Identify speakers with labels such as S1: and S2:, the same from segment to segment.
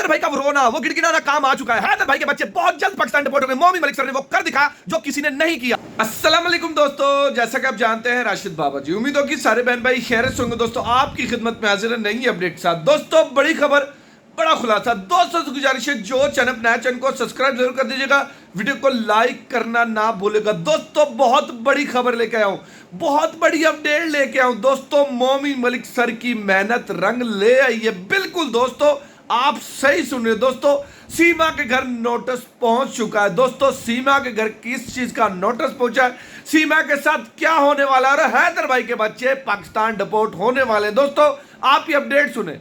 S1: हैदर भाई का वो रोना, वो गिड़गिड़ाना काम आ चुका है। हैदर भाई के बच्चे बहुत जल्द पाकिस्तान डिपोर्ट होंगे। मोमिन मलिक सर ने वो कर दिखा जो किसी ने नहीं किया। अस्सलाम वालेकुम दोस्तों, जैसा कि आप जानते हैं राशिद बाबा जी, उम्मीद हो कि सारे बहन भाई खैरियत से होंगे। दोस्तों आपकी खिदमत में हाजिर है नई अपडेट के साथ। दोस्तों बड़ी खबर, बड़ा खुलासा। दोस्तों से गुजारिश है जो चैनल नया चैनल को सब्सक्राइब जरूर कर दीजिएगा, वीडियो को लाइक करना ना भूलेगा। दोस्तों बहुत बड़ी खबर लेके आया हूं, बहुत बड़ी अपडेट लेके आया हूं। दोस्तों मोमिन मलिक सर की मेहनत रंग ले आई है। बिल्कुल दोस्तों आप सही सुन रहे हो। दोस्तों सीमा के घर नोटिस पहुंच चुका है। दोस्तों सीमा के घर किस चीज का नोटिस पहुंचा है, सीमा के साथ क्या होने वाला है, और हैदर भाई के बच्चे पाकिस्तान डिपोर्ट होने वाले। दोस्तों आप ये अपडेट सुने।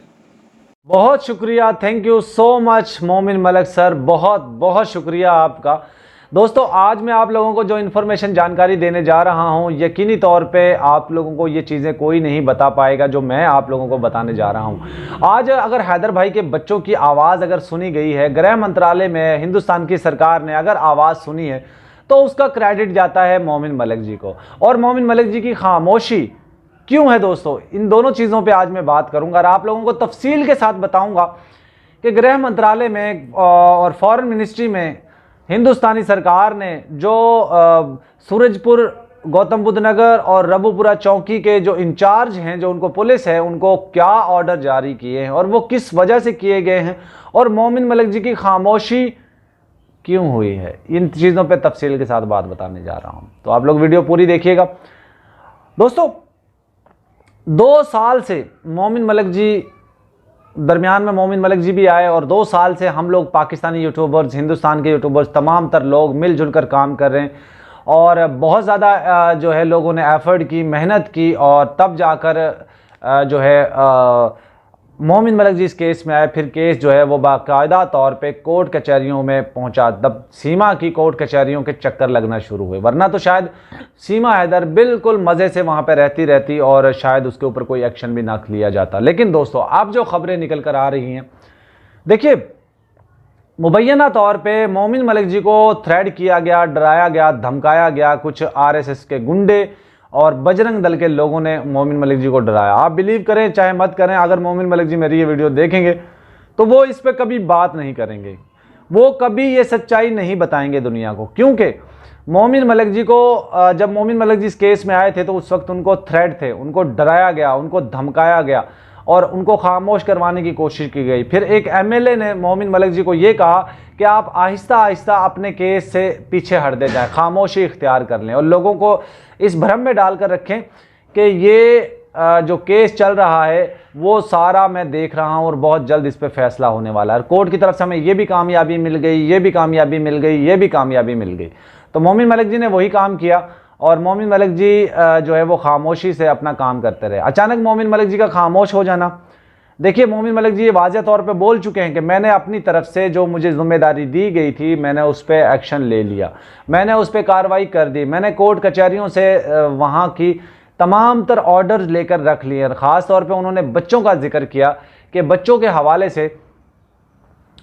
S2: बहुत शुक्रिया, थैंक यू सो मच मोमिन मलिक सर, बहुत बहुत शुक्रिया आपका। दोस्तों आज मैं आप लोगों को जो इन्फॉर्मेशन जानकारी देने जा रहा हूं, यकीनी तौर पे आप लोगों को ये चीज़ें कोई नहीं बता पाएगा जो मैं आप लोगों को बताने जा रहा हूं। आज अगर हैदर भाई के बच्चों की आवाज़ अगर सुनी गई है, गृह मंत्रालय में हिंदुस्तान की सरकार ने अगर आवाज़ सुनी है, तो उसका क्रेडिट जाता है मोमिन मलिक जी को। और मोमिन मलिक जी की खामोशी क्यों है दोस्तों, इन दोनों चीज़ों पे आज मैं बात करूंगा और आप लोगों को तफसील के साथ बताऊंगा कि गृह मंत्रालय में और फॉरेन मिनिस्ट्री में हिंदुस्तानी सरकार ने जो सूरजपुर, गौतम बुद्ध नगर और रबुपुरा चौकी के जो इंचार्ज हैं, जो उनको पुलिस है, उनको क्या ऑर्डर जारी किए हैं और वो किस वजह से किए गए हैं, और मोमिन मलिक जी की खामोशी क्यों हुई है, इन चीज़ों पर तफसील के साथ बात बताने जा रहा हूँ। तो आप लोग वीडियो पूरी देखिएगा। दोस्तों 2 साल से मोमिन मलिक जी, दरमियान में मोमिन मलिक जी भी आए, और 2 साल से हम लोग पाकिस्तानी यूट्यूबर्स, हिंदुस्तान के यूट्यूबर्स, तमाम तर लोग मिलजुल कर काम कर रहे हैं और बहुत ज़्यादा जो है लोगों ने एफर्ट की, मेहनत की, और तब जाकर जो है मोमिन मलिक जी इस केस में आए। फिर केस जो है वो बाकायदा तौर पे कोर्ट कचहरियों में पहुंचा, तब सीमा की कोर्ट कचहरियों के चक्कर लगना शुरू हुए, वरना तो शायद सीमा हैदर बिल्कुल मज़े से वहां पे रहती और शायद उसके ऊपर कोई एक्शन भी ना लिया जाता। लेकिन दोस्तों अब जो खबरें निकल कर आ रही हैं, देखिए मुबैना तौर पे मोमिन मलिक जी को थ्रेड किया गया, डराया गया, धमकाया गया। कुछ RSS के गुंडे और बजरंग दल के लोगों ने मोमिन मलिक जी को डराया। आप बिलीव करें चाहे मत करें, अगर मोमिन मलिक जी मेरी ये वीडियो देखेंगे तो वो इस पर कभी बात नहीं करेंगे, वो कभी ये सच्चाई नहीं बताएंगे दुनिया को, क्योंकि मोमिन मलिक जी को जब मोमिन मलिक जी इस केस में आए थे तो उस वक्त उनको थ्रेट थे, उनको डराया गया, उनको धमकाया गया और उनको खामोश करवाने की कोशिश की गई। फिर एक MLA ने मोमिन मलिक जी को ये कहा कि आप आहिस्ता आहिस्ता अपने केस से पीछे हटते जाएं, खामोशी इख्तियार कर लें और लोगों को इस भ्रम में डालकर रखें कि ये जो केस चल रहा है वो सारा मैं देख रहा हूं और बहुत जल्द इस पर फैसला होने वाला है। कोर्ट की तरफ से हमें ये भी कामयाबी मिल गई, ये भी कामयाबी मिल गई, ये भी कामयाबी मिल गई। तो मोमिन मलिक जी ने वही काम किया और मोमिन मलिक जी जो है वो खामोशी से अपना काम करते रहे। अचानक मोमिन मलिक जी का खामोश हो जाना, देखिए मोमिन मलिक जी ये वाज़ेह तौर पे बोल चुके हैं कि मैंने अपनी तरफ से जो मुझे जिम्मेदारी दी गई थी, मैंने उस पर एक्शन ले लिया, मैंने उस पर कार्रवाई कर दी, मैंने कोर्ट कचहरियों से वहाँ की तमाम तर ऑर्डर लेकर रख लिए। ख़ास तौर पे उन्होंने बच्चों का जिक्र किया कि बच्चों के हवाले से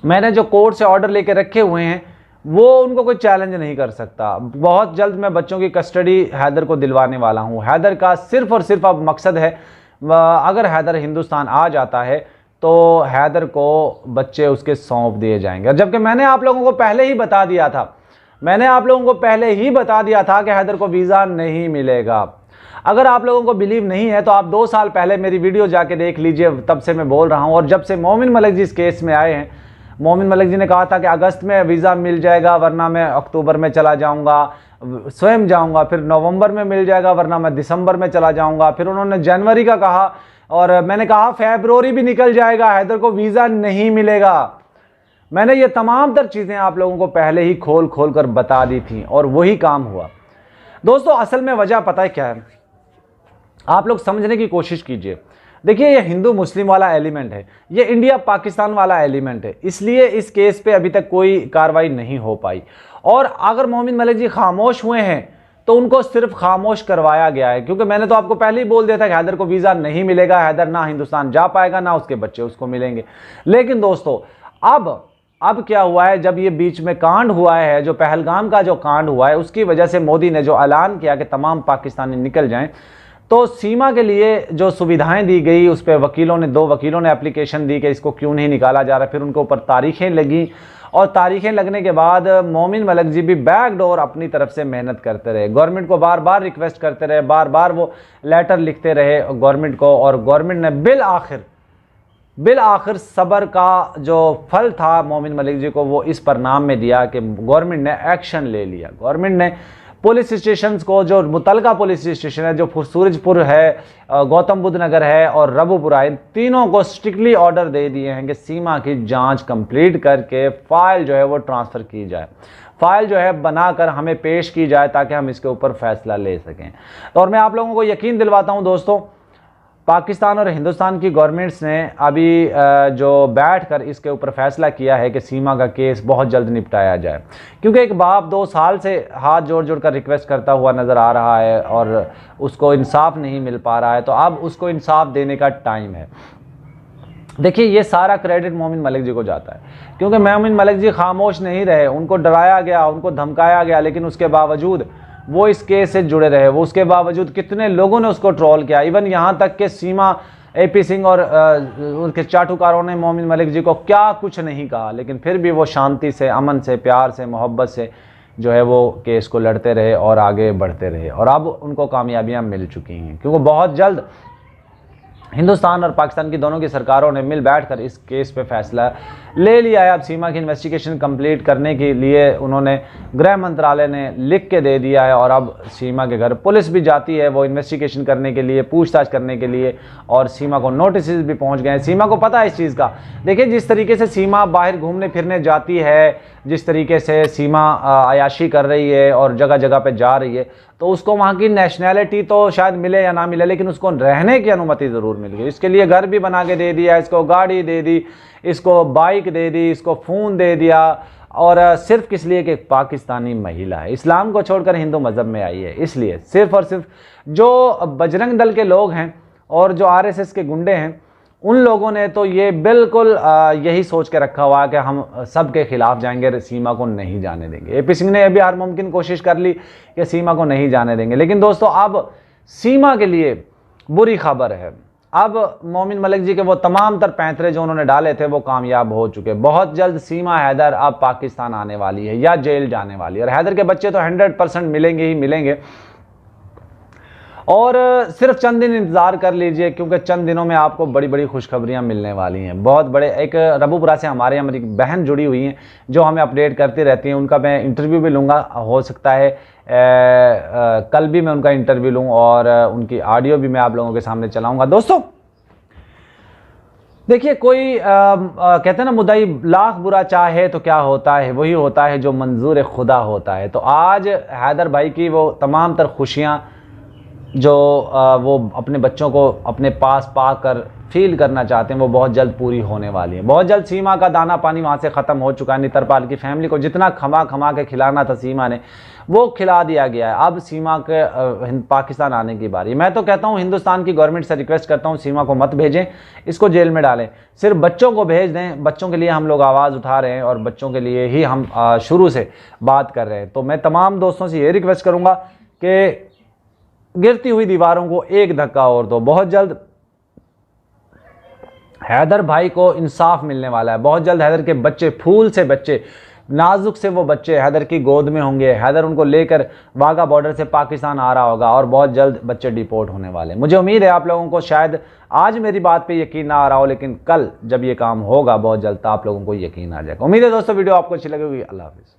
S2: मैंने जो कोर्ट से ऑर्डर लेकर रखे हुए हैं वो उनको कोई चैलेंज नहीं कर सकता। बहुत जल्द मैं बच्चों की कस्टडी हैदर को दिलवाने वाला हूँ। हैदर का सिर्फ़ और सिर्फ अब मकसद है, अगर हैदर हिंदुस्तान आ जाता है तो हैदर को बच्चे उसके सौंप दिए जाएंगे। जबकि मैंने आप लोगों को पहले ही बता दिया था, मैंने आप लोगों को पहले ही बता दिया था कि हैदर को वीज़ा नहीं मिलेगा। अगर आप लोगों को बिलीव नहीं है तो आप 2 साल पहले मेरी वीडियो जाके देख लीजिए, तब से मैं बोल रहा हूँ। और जब से मोमिन मलिक जी इस केस में आए हैं, मोमिन मलिक जी ने कहा था कि अगस्त में वीज़ा मिल जाएगा वरना मैं अक्टूबर में चला जाऊंगा, स्वयं जाऊंगा, फिर नवंबर में मिल जाएगा वरना मैं दिसंबर में चला जाऊंगा। फिर उन्होंने जनवरी का कहा और मैंने कहा फरवरी भी निकल जाएगा, हैदर को वीज़ा नहीं मिलेगा। मैंने ये तमाम तर चीज़ें आप लोगों को पहले ही खोल खोल कर बता दी थी और वही काम हुआ। दोस्तों असल में वजह पता है क्या है, आप लोग समझने की कोशिश कीजिए। देखिए ये हिंदू मुस्लिम वाला एलिमेंट है, ये इंडिया पाकिस्तान वाला एलिमेंट है, इसलिए इस केस पे अभी तक कोई कार्रवाई नहीं हो पाई। और अगर मोमिन मलिक जी खामोश हुए हैं तो उनको सिर्फ खामोश करवाया गया है, क्योंकि मैंने तो आपको पहले ही बोल दिया था कि हैदर को वीज़ा नहीं मिलेगा, हैदर ना हिंदुस्तान जा पाएगा ना उसके बच्चे उसको मिलेंगे। लेकिन दोस्तों अब क्या हुआ है, जब ये बीच में कांड हुआ है, जो पहलगाम का जो कांड हुआ है, उसकी वजह से मोदी ने जो ऐलान किया कि तमाम पाकिस्तानी निकल जाएं, तो सीमा के लिए जो सुविधाएं दी गई उस पर दो वकीलों ने एप्लीकेशन दी कि इसको क्यों नहीं निकाला जा रहा। फिर उनके ऊपर तारीखें लगी और तारीखें लगने के बाद मोमिन मलिक जी भी बैकडोर अपनी तरफ से मेहनत करते रहे, गवर्नमेंट को बार बार रिक्वेस्ट करते रहे, बार बार वो लेटर लिखते रहे गवर्नमेंट को, और गवर्नमेंट ने बिल आखिर सब्र का जो फल था मोमिन मलिक जी को वो इस परिणाम में दिया कि गवर्नमेंट ने एक्शन ले लिया। गवर्नमेंट ने पुलिस स्टेशन को, जो मुतलका पुलिस स्टेशन है, जो सूरजपुर है, गौतम बुद्ध नगर है और रबुपुरा, इन तीनों को स्ट्रिक्टली ऑर्डर दे दिए हैं कि सीमा की जांच कंप्लीट करके फाइल जो है वो ट्रांसफ़र की जाए, फाइल जो है बनाकर हमें पेश की जाए ताकि हम इसके ऊपर फैसला ले सकें। तो और मैं आप लोगों को यकीन दिलवाता हूं दोस्तों, पाकिस्तान और हिंदुस्तान की गवर्नमेंट्स ने अभी जो बैठकर इसके ऊपर फैसला किया है कि सीमा का केस बहुत जल्द निपटाया जाए, क्योंकि एक बाप 2 साल से हाथ जोड़ जोड़ कर रिक्वेस्ट करता हुआ नज़र आ रहा है और उसको इंसाफ नहीं मिल पा रहा है। तो अब उसको इंसाफ देने का टाइम है। देखिए, ये सारा क्रेडिट मोमिन मलिक जी को जाता है, क्योंकि मोमिन मलिक जी खामोश नहीं रहे, उनको डराया गया, उनको धमकाया गया, लेकिन उसके बावजूद वो इस केस से जुड़े रहे। वो उसके बावजूद कितने लोगों ने उसको ट्रोल किया, इवन यहाँ तक कि सीमा AP सिंह और उनके चाटुकारों ने मोमिन मलिक जी को क्या कुछ नहीं कहा, लेकिन फिर भी वो शांति से, अमन से, प्यार से, मोहब्बत से जो है वो केस को लड़ते रहे और आगे बढ़ते रहे। और अब उनको कामयाबियाँ मिल चुकी हैं, क्योंकि बहुत जल्द हिंदुस्तान और पाकिस्तान की दोनों की सरकारों ने मिल बैठकर इस केस पे फैसला ले लिया है। अब सीमा की इन्वेस्टिगेशन कंप्लीट करने के लिए उन्होंने, गृह मंत्रालय ने लिख के दे दिया है, और अब सीमा के घर पुलिस भी जाती है वो इन्वेस्टिगेशन करने के लिए, पूछताछ करने के लिए, और सीमा को नोटिस भी पहुंच गए हैं। सीमा को पता है इस चीज़ का। देखिए, जिस तरीके से सीमा बाहर घूमने फिरने जाती है, जिस तरीके से सीमा अयाशी कर रही है और जगह जगह पे जा रही है, तो उसको वहाँ की नेशनैलिटी तो शायद मिले या ना मिले, लेकिन उसको रहने की अनुमति ज़रूर मिल गई। इसके लिए घर भी बना के दे दिया, इसको गाड़ी दे दी, इसको बाइक दे दी, इसको फ़ोन दे दिया, और सिर्फ किस लिए कि पाकिस्तानी महिला है, इस्लाम को छोड़कर हिंदू मज़हब में आई है। इसलिए सिर्फ और सिर्फ जो बजरंग दल के लोग हैं और जो RSS के गुंडे हैं, उन लोगों ने तो ये बिल्कुल यही सोच के रखा हुआ है कि हम सब के खिलाफ जाएंगे, सीमा को नहीं जाने देंगे। AP सिंह ने अभी हर मुमकिन कोशिश कर ली कि सीमा को नहीं जाने देंगे, लेकिन दोस्तों अब सीमा के लिए बुरी खबर है। अब मोमिन मलिक जी के वो तमाम तर पैंतरे जो उन्होंने डाले थे वो कामयाब हो चुके। बहुत जल्द सीमा हैदर अब पाकिस्तान आने वाली है या जेल जाने वाली है, और हैदर के बच्चे तो 100% मिलेंगे ही मिलेंगे। और सिर्फ चंद दिन इंतज़ार कर लीजिए, क्योंकि चंद दिनों में आपको बड़ी बड़ी खुशखबरियां मिलने वाली हैं। बहुत बड़े, एक रबुपुरा से हमारे यहाँ मेरी बहन जुड़ी हुई हैं जो हमें अपडेट करती रहती हैं, उनका मैं इंटरव्यू भी लूँगा, हो सकता है कल भी मैं उनका इंटरव्यू लूँ और उनकी ऑडियो भी मैं आप लोगों के सामने चलाऊँगा। दोस्तों देखिए, कोई कहते हैं ना, मुद्दाई लाख बुरा चाहे तो क्या होता है, वही होता है जो मंजूर खुदा होता है। तो आज हैदर भाई की वो तमाम तर खुशियाँ जो वो अपने बच्चों को अपने पास पाकर फील करना चाहते हैं, वो बहुत जल्द पूरी होने वाली है। बहुत जल्द सीमा का दाना पानी वहाँ से ख़त्म हो चुका है। नितरपाल की फैमिली को जितना खमा खमा के खिलाना था सीमा ने, वो खिला दिया गया है। अब सीमा के पाकिस्तान आने की बारी। मैं तो कहता हूँ, हिंदुस्तान की गवर्नमेंट से रिक्वेस्ट करता हूँ, सीमा को मत भेजें, इसको जेल में डालें, सिर्फ बच्चों को भेज दें। बच्चों के लिए हम लोग आवाज़ उठा रहे हैं और बच्चों के लिए ही हम शुरू से बात कर रहे हैं। तो मैं तमाम दोस्तों से ये रिक्वेस्ट करूँगा कि गिरती हुई दीवारों को एक धक्का और दो। बहुत जल्द हैदर भाई को इंसाफ मिलने वाला है। बहुत जल्द हैदर के बच्चे, फूल से बच्चे, नाजुक से वो बच्चे हैदर की गोद में होंगे। हैदर उनको लेकर वाघा बॉर्डर से पाकिस्तान आ रहा होगा और बहुत जल्द बच्चे डिपोर्ट होने वाले हैं। मुझे उम्मीद है आप लोगों को शायद आज मेरी बात पे यकीन ना आ रहा हो, लेकिन कल जब ये काम होगा बहुत जल्द, तो आप लोगों को यकीन आ जाएगा। उम्मीद है दोस्तों वीडियो आपको अच्छी लगेगी। अल्लाह हाफिज़।